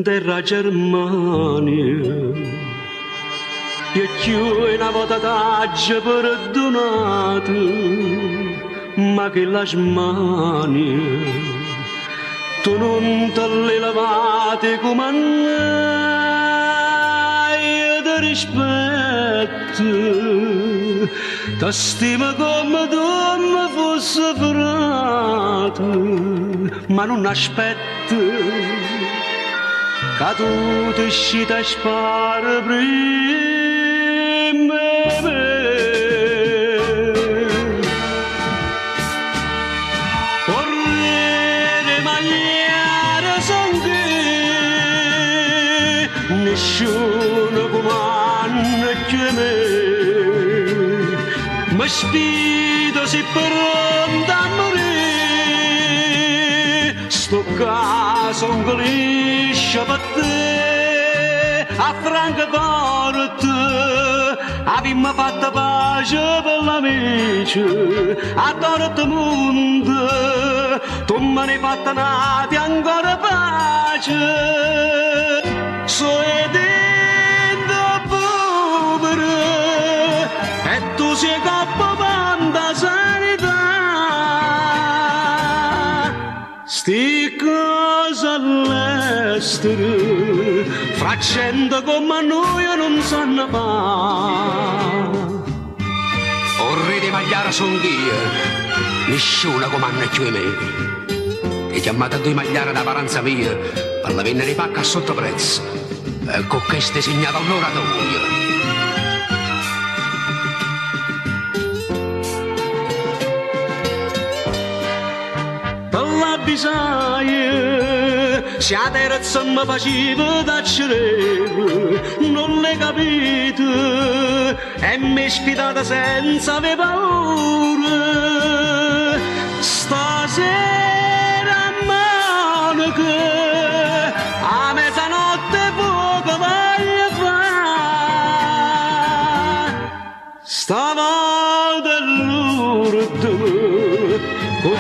della Germania. E più una volta t'aggia perdonato, ma che la smania, tu non te le lavate come io ti rispetto, ti stimo come tu mi fossi frato, ma non aspetto che tu ti uscita a spara prima. Nessuno comanda che me, mi sfido se pronta a morire, sto caso un gliscio per te, a Francoforte, abbiamo fatto pace per l'amici, a Dortmund, tu me ne hai fatta nati ancora pace. Sono dentro povero e tu sei coppa banda sanità. Sti cose all'estero, fra gente come noi non sanno fare. Un re di magliara son io, nessuno comanda più di me. E chiamate a due magliare da paranza mia, per la vendere i pacca a sottoprezzo. E con queste segnate all'oratorio. Per la bisaglia, se a terza mi faceva tacere, non l'hai capito, e mi sfidata senza avere paura. Stasera a Monaco, a mezzanotte poco voglio fare. Stavolta l'urto, con